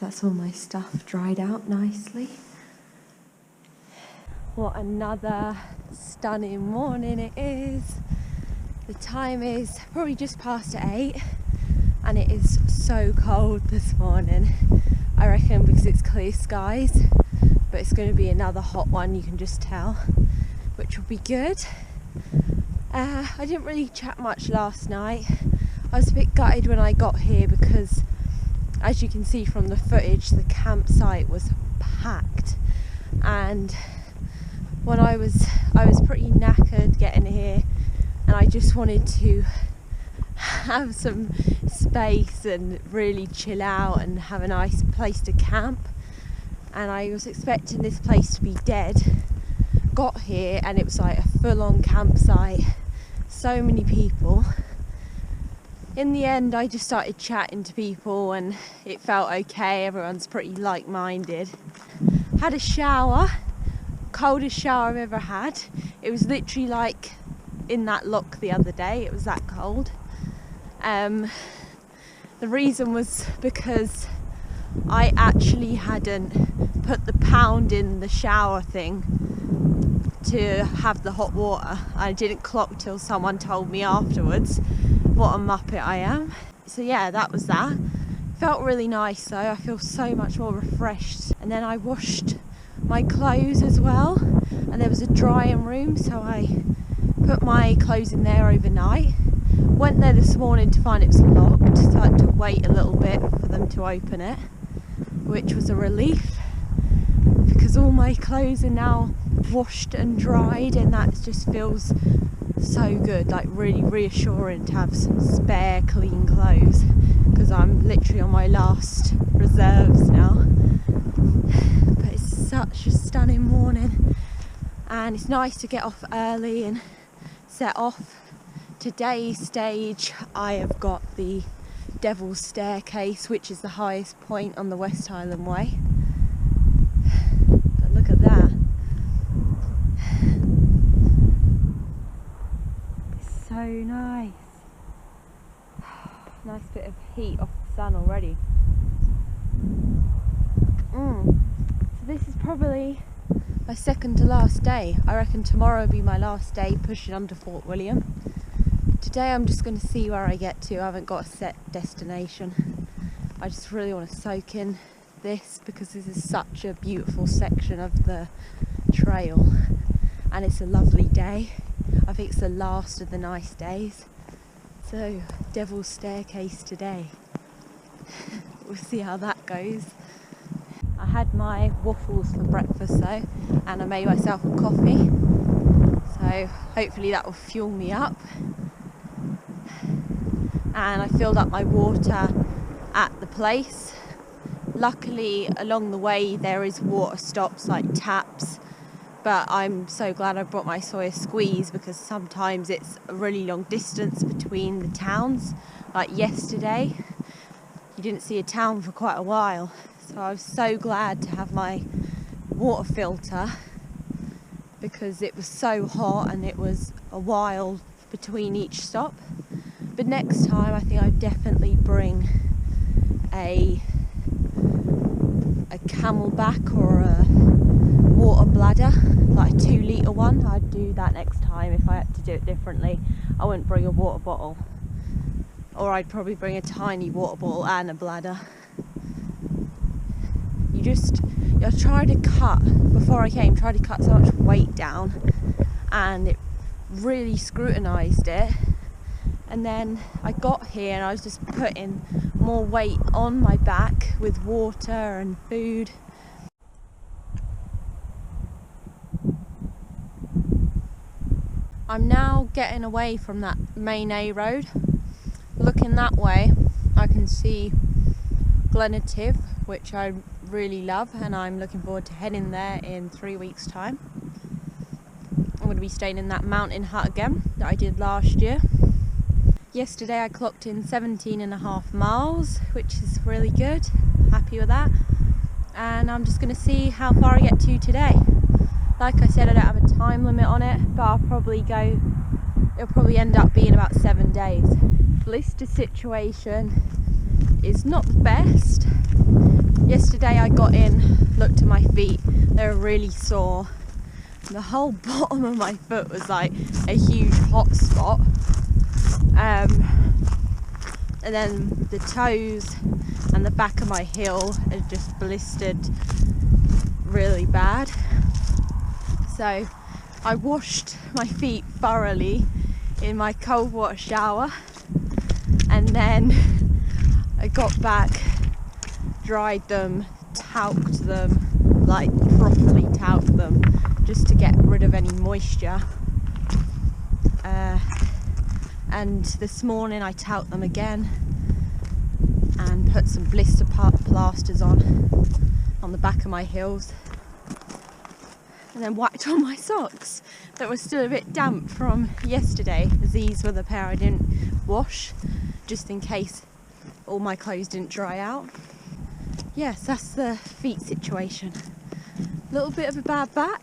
that's all my stuff dried out nicely. What another stunning morning it is. The time is probably just past 8 and it is so cold this morning. I reckon because it's clear skies, but it's going to be another hot one, you can just tell, which will be good. I didn't really chat much last night. I was a bit gutted when I got here because, as you can see from the footage, the campsite was packed, and when I was pretty knackered getting here, and I just wanted to have some space and really chill out and have a nice place to camp, and I was expecting this place to be dead. Got here and it was like a full-on campsite, so many people. In the end I just started chatting to people and it felt okay, everyone's pretty like-minded. Had a shower, coldest shower I've ever had. It was literally like in that lock the other day, it was that cold. The reason was because I actually hadn't put the pound in the shower thing to have the hot water. I didn't clock till someone told me afterwards. What a muppet I am. So yeah, that was that. Felt really nice though, I feel so much more refreshed. And then I washed my clothes as well, and there was a drying room, so I put my clothes in there overnight. Went there this morning to find it was locked, so I had to wait a little bit for them to open it, which was a relief because all my clothes are now washed and dried, and that just feels so good, like really reassuring to have some spare clean clothes because I'm literally on my last reserves now. But it's such a stunning morning and it's nice to get off early and set off. Today's stage I have got the Devil's Staircase, which is the highest point on the West Highland Way. But look at that. It's so nice. Nice bit of heat off the sun already. So this is probably my second to last day. I reckon tomorrow will be my last day pushing on to Fort William. Today I'm just going to see where I get to. I haven't got a set destination. I just really want to soak in this because this is such a beautiful section of the trail and it's a lovely day. I think it's the last of the nice days. So, Devil's Staircase today. We'll see how that goes. I had my waffles for breakfast though, and I made myself a coffee. So hopefully that will fuel me up. And I filled up my water at the place. Luckily along the way there is water stops like taps, but I'm so glad I brought my soya squeeze because sometimes it's a really long distance between the towns. Like yesterday you didn't see a town for quite a while, so I was so glad to have my water filter because it was so hot and it was a while between each stop. But next time I think I'd definitely bring a Camelback or a water bladder, like a 2 litre one. I'd do that next time if I had to do it differently. I wouldn't bring a water bottle, or I'd probably bring a tiny water bottle and a bladder. I tried to cut, before I came, tried to cut so much weight down and it really scrutinised it. And then I got here and I was just putting more weight on my back with water and food. I'm now getting away from that main A road. Looking that way, I can see Kinglochleven, which I really love, and I'm looking forward to heading there in 3 weeks' time. I'm going to be staying in that mountain hut again that I did last year. Yesterday I clocked in 17.5 miles, which is really good. Happy with that. And I'm just going to see how far I get to today. Like I said, I don't have a time limit on it, but it'll probably end up being about 7 days. Blister situation is not the best. Yesterday I got in, looked at my feet, they were really sore. The whole bottom of my foot was like a huge hot spot. And then the toes and the back of my heel had just blistered really bad. So I washed my feet thoroughly in my cold water shower, and then I got back, dried them, talked them, like properly talked them, just to get rid of any moisture. And this morning I talked them again and put some blister plasters on the back of my heels, and then whacked on my socks that were still a bit damp from yesterday, as these were the pair I didn't wash, just in case all my clothes didn't dry out. Yes, that's the feet situation. A little bit of a bad back.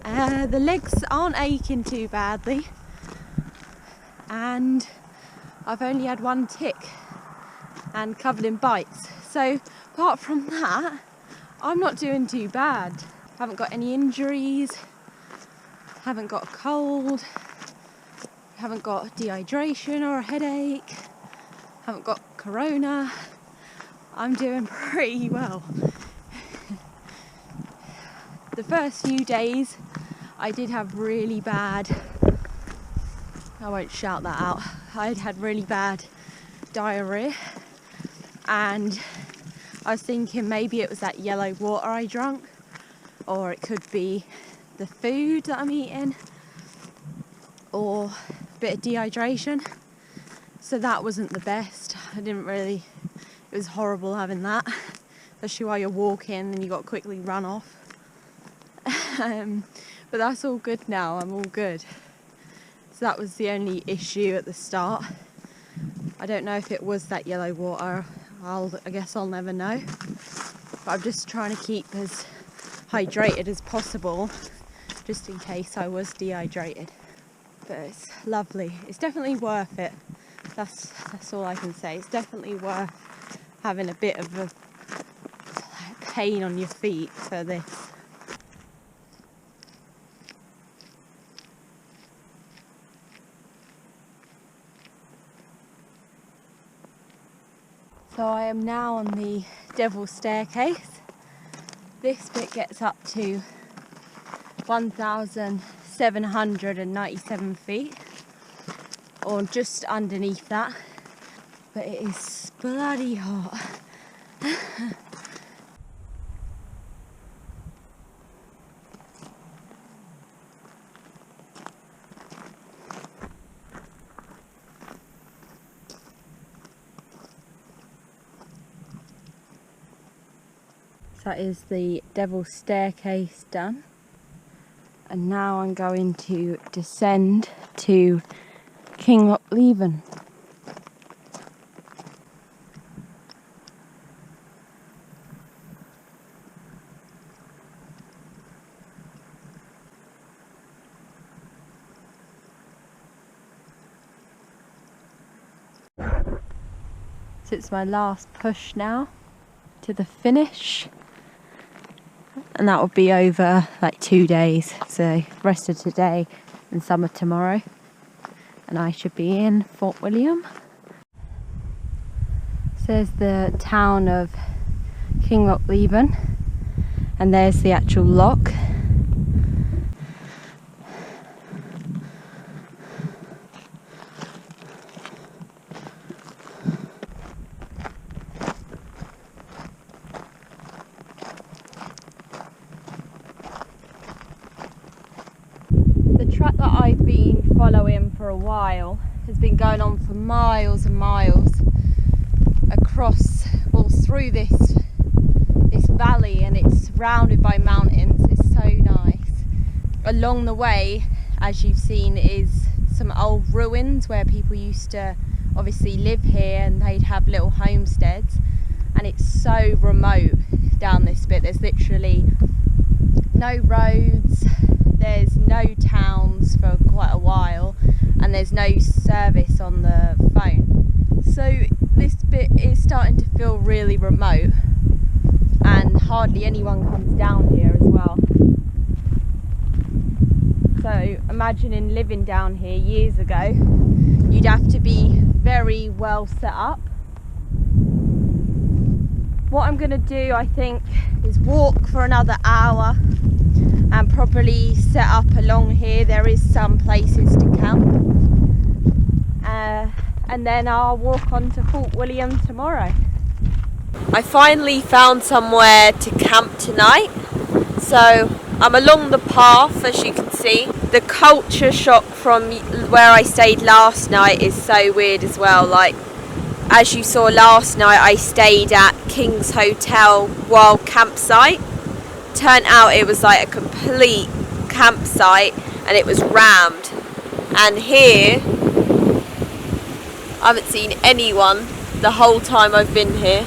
The legs aren't aching too badly, and I've only had one tick and covered in bites. So apart from that, I'm not doing too bad. Haven't got any injuries, haven't got a cold, haven't got dehydration or a headache, haven't got corona. I'm doing pretty well. The first few days I did have really bad, I won't shout that out, I'd had really bad diarrhea, and I was thinking maybe it was that yellow water I drank, or it could be the food that I'm eating, or a bit of dehydration. So that wasn't the best. It was horrible having that, especially while you're walking and you got to quickly run off. But that's all good now, I'm all good. So that was the only issue at the start. I don't know if it was that yellow water, I guess I'll never know. But I'm just trying to keep as hydrated as possible, just in case I was dehydrated. But it's lovely, it's definitely worth it. That's all I can say. It's definitely worth having a bit of a pain on your feet for this. So I am now on the Devil's Staircase. This bit gets up to 1,797 feet, or just underneath that, but it is bloody hot. That is the Devil's Staircase done, and now I'm going to descend to Kinglochleven. So it's my last push now to the finish. And that will be over like 2 days, so rest of today and some of tomorrow, and I should be in Fort William. So there's the town of Kinglochleven, and there's the actual loch. The track that I've been following for a while has been going on for miles and miles across, well, through this valley, and it's surrounded by mountains. It's so nice. Along the way, as you've seen, is some old ruins where people used to obviously live here, and they'd have little homesteads, and it's so remote down this bit. There's literally no roads, there's no towns for quite a while, and there's no service on the phone. So this bit is starting to feel really remote, and hardly anyone comes down here as well. So imagining living down here years ago, you'd have to be very well set up. What I'm going to do, I think, is walk for another hour and probably set up along here. There is some places to camp, and then I'll walk on to Fort William tomorrow. I finally found somewhere to camp tonight, so I'm along the path, as you can see. The culture shock from where I stayed last night is so weird as well. Like, as you saw last night, I stayed at King's Hotel Wild Campsite. Turned out it was like a complete campsite and it was rammed. And here, I haven't seen anyone the whole time I've been here.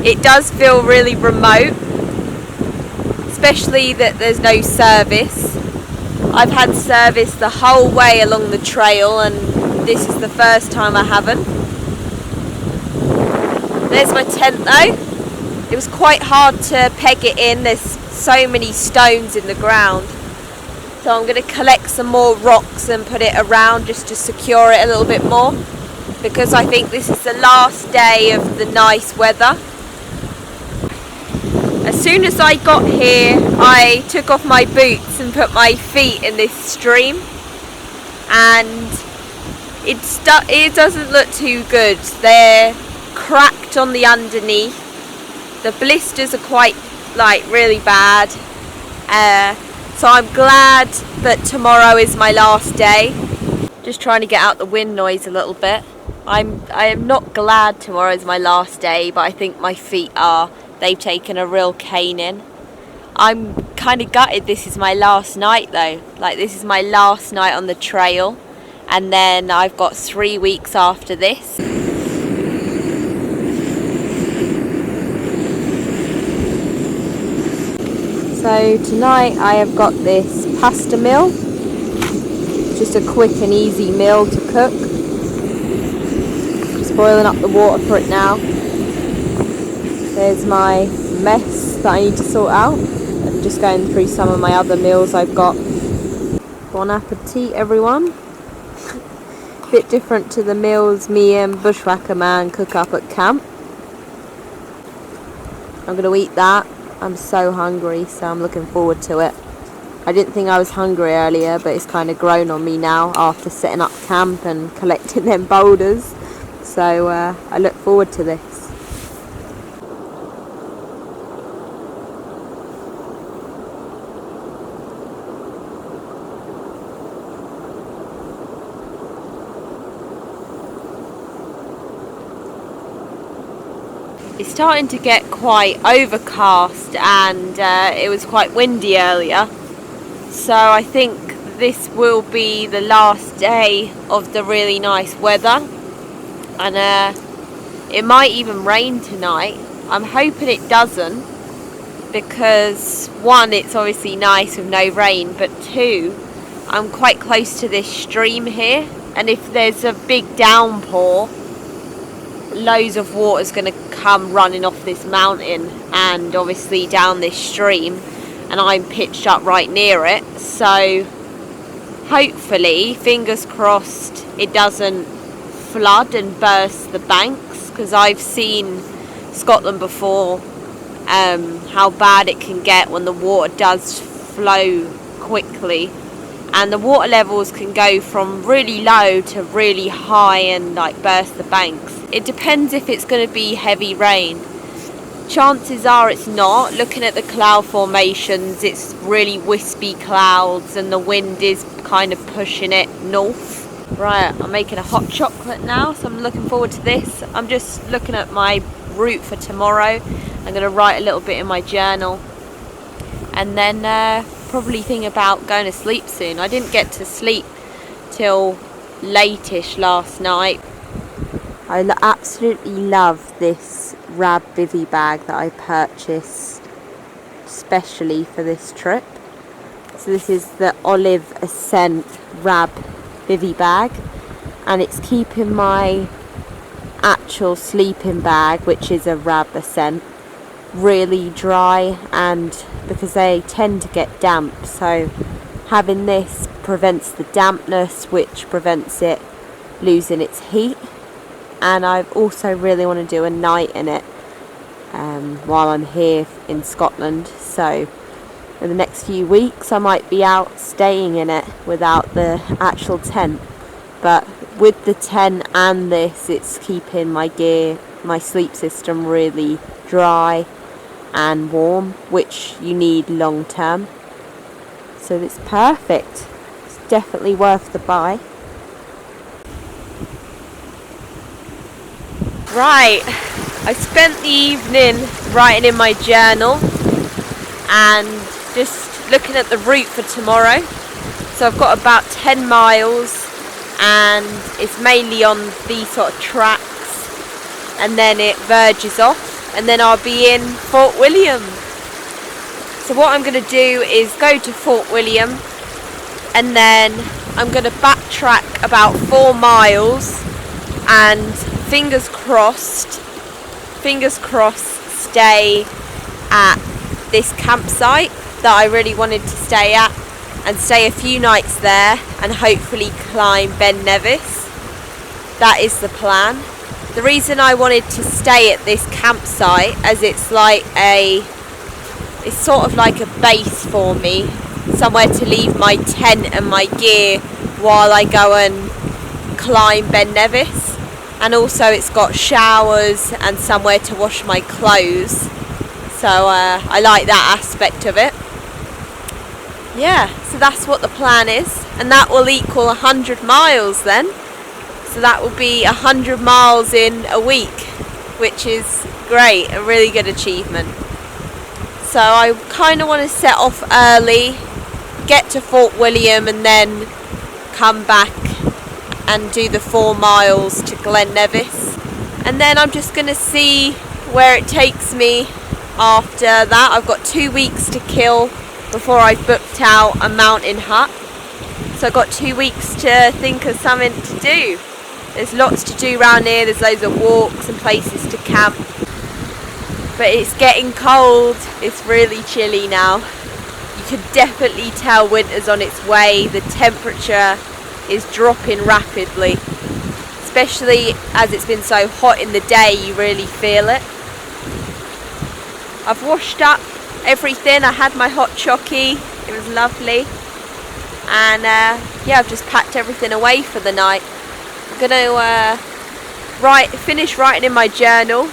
It does feel really remote, especially that there's no service. I've had service the whole way along the trail, and this is the first time I haven't. There's my tent though. It was quite hard to peg it in, there's so many stones in the ground. So I'm going to collect some more rocks and put it around just to secure it a little bit more, because I think this is the last day of the nice weather. As soon as I got here, I took off my boots and put my feet in this stream, and it doesn't look too good. They're cracked on the underneath. The blisters are quite really bad. So I'm glad that tomorrow is my last day. Just trying to get out the wind noise a little bit. I am not glad tomorrow is my last day, but I think my feet are. They've taken a real caning. I'm kind of gutted this is my last night though. Like, this is my last night on the trail, and then I've got 3 weeks after this. So tonight I have got this pasta meal. Just a quick and easy meal to cook. Just boiling up the water for it now. There's my mess that I need to sort out. I'm just going through some of my other meals I've got. Bon appetit, everyone. Bit different to the meals me and Bushwhacker Man cook up at camp. I'm going to eat that. I'm so hungry, so I'm looking forward to it. I didn't think I was hungry earlier, but it's kind of grown on me now after setting up camp and collecting them boulders. So I look forward to this. It's starting to get quite overcast, and it was quite windy earlier, so I think this will be the last day of the really nice weather, and it might even rain tonight. I'm hoping it doesn't, because one, it's obviously nice with no rain, but two, I'm quite close to this stream here, and if there's a big downpour, loads of water is going to come running off this mountain and obviously down this stream, and I'm pitched up right near it, so hopefully, fingers crossed, it doesn't flood and burst the banks, because I've seen Scotland before, how bad it can get when the water does flow quickly, and the water levels can go from really low to really high and burst the banks. It depends if it's going to be heavy rain. Chances are it's not. Looking at the cloud formations, it's really wispy clouds and the wind is kind of pushing it north. Right, I'm making a hot chocolate now, so I'm looking forward to this. I'm just looking at my route for tomorrow. I'm going to write a little bit in my journal, and then probably think about going to sleep soon. I didn't get to sleep till late-ish last night. I absolutely love this Rab bivy bag that I purchased specially for this trip. So this is the Olive Ascent Rab bivy bag, and it's keeping my actual sleeping bag, which is a rubber scent, really dry, and because they tend to get damp, so having this prevents the dampness, which prevents it losing its heat. And I also really want to do a night in it while I'm here in Scotland, so in the next few weeks I might be out staying in it without the actual tent. But with the tent and this, it's keeping my gear, my sleep system really dry and warm, which you need long term. So it's perfect. It's definitely worth the buy. Right, I spent the evening writing in my journal and just looking at the route for tomorrow. So I've got about 10 miles and it's mainly on these sort of tracks, and then it verges off and then I'll be in Fort William. So what I'm going to do is go to Fort William and then I'm going to backtrack about 4 miles and fingers crossed, stay at this campsite that I really wanted to stay at, and stay a few nights there and hopefully climb Ben Nevis. That is the plan. The reason I wanted to stay at this campsite, as it's sort of like a base for me, somewhere to leave my tent and my gear while I go and climb Ben Nevis. And also it's got showers and somewhere to wash my clothes, so I like that aspect of it. Yeah, so that's what the plan is, and that will equal 100 miles then. So that will be 100 miles in a week, which is great, a really good achievement. So I kind of want to set off early, get to Fort William and then come back and do the 4 miles to Glen Nevis. And then I'm just going to see where it takes me after that. I've got 2 weeks to kill before I've booked out a mountain hut. So I've got 2 weeks to think of something to do. There's lots to do around here. There's loads of walks and places to camp. But it's getting cold. It's really chilly now. You can definitely tell winter's on its way. The temperature is dropping rapidly. Especially as it's been so hot in the day, you really feel it. I've washed up everything. I had my hot chockey. It was lovely. And yeah, I've just packed everything away for the night. I'm going to finish writing in my journal.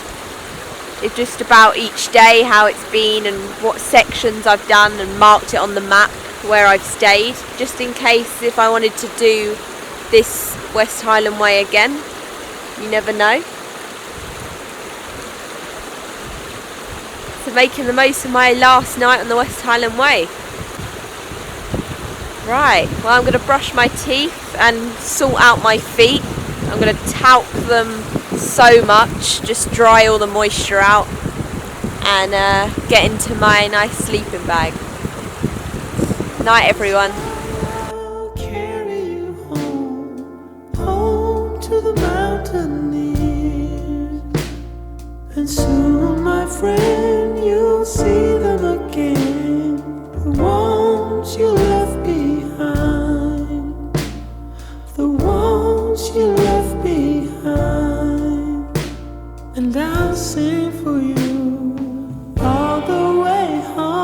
It's just about each day, how it's been and what sections I've done, and marked it on the map where I've stayed, just in case if I wanted to do this West Highland Way again. You never know. So making the most of my last night on the West Highland Way. Right, well, I'm going to brush my teeth and sort out my feet. I'm going to talc them so much, just dry all the moisture out, and get into my nice sleeping bag. Night, everyone. I'll carry you home to the mountaineers, and soon, my friend, you'll see them again, the ones you left behind, the ones you left behind, and I'll sing for you all the way home.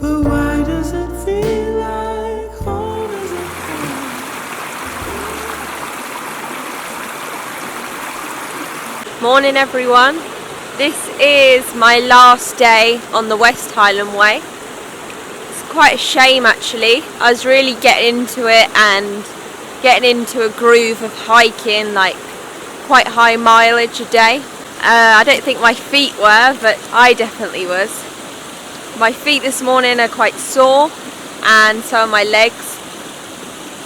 But why does it feel like home is a home? Morning, everyone. This is my last day on the West Highland Way. It's quite a shame, actually. I was really getting into it and getting into a groove of hiking, like quite high mileage a day. I don't think my feet were, but I definitely was. My feet this morning are quite sore, and so are my legs.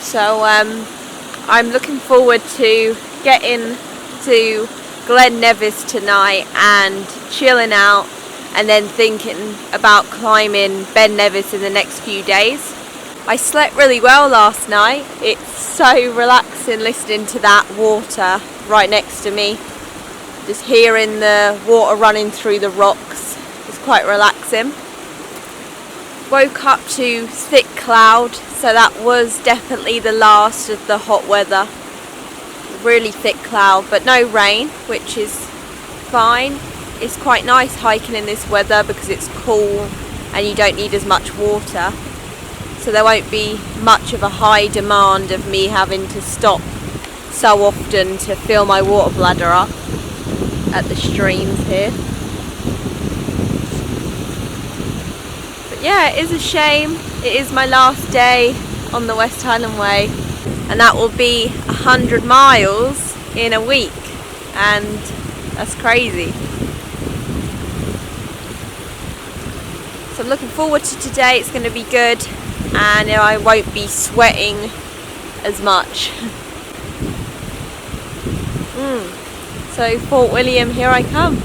So I'm looking forward to getting to Glen Nevis tonight and chilling out, and then thinking about climbing Ben Nevis in the next few days. I slept really well last night. It's so relaxing listening to that water right next to me. Just hearing the water running through the rocks is quite relaxing. Woke up to thick cloud, so that was definitely the last of the hot weather. Really thick cloud, but no rain, which is fine. It's quite nice hiking in this weather because it's cool and you don't need as much water. So there won't be much of a high demand of me having to stop so often to fill my water bladder up at the streams here. But yeah, it is a shame. It is my last day on the West Highland Way, and that will be 100 miles in a week, and that's crazy. So I'm looking forward to today. It's going to be good, and I won't be sweating as much. So Fort William, here I come.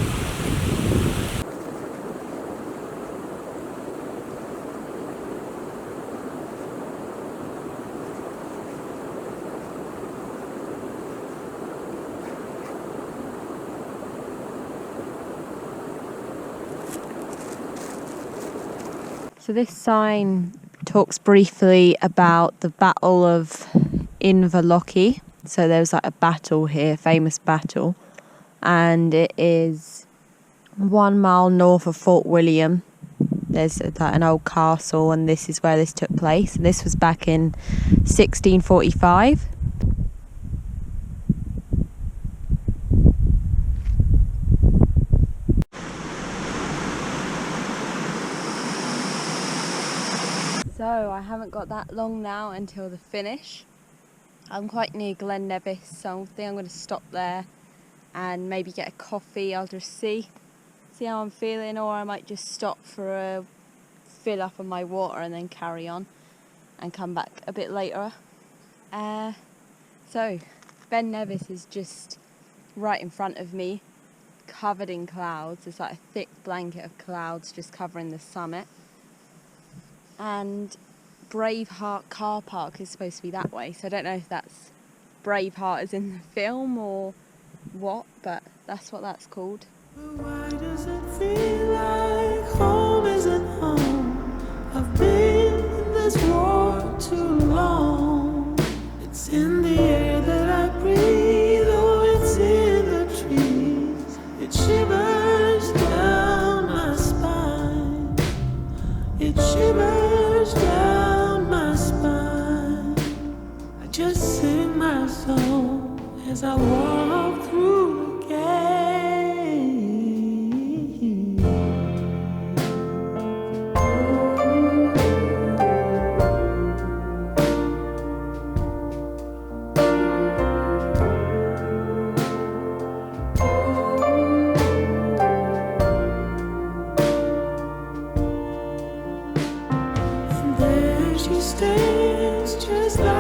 So this sign talks briefly about the Battle of Inverlochy. So there was like a battle here, famous battle, and it is 1 mile north of Fort William. There's an old castle, and this is where this took place. And this was back in 1645. So I haven't got that long now until the finish. I'm quite near Glen Nevis, so I think I'm going to stop there and maybe get a coffee. I'll just see how I'm feeling, or I might just stop for a fill up of my water and then carry on and come back a bit later. So Ben Nevis is just right in front of me, covered in clouds. There's like a thick blanket of clouds just covering the summit. And Braveheart car park is supposed to be that way, so I don't know if that's Braveheart as in the film or what, but that's what that's called. Why does it feel like home isn't home? I've been in this war too long. It's in the air that I breathe, oh, it's in the trees. It shivers down my spine. It shivers down my spine. I just sing my song as I walk through the gate. And there she stands, just like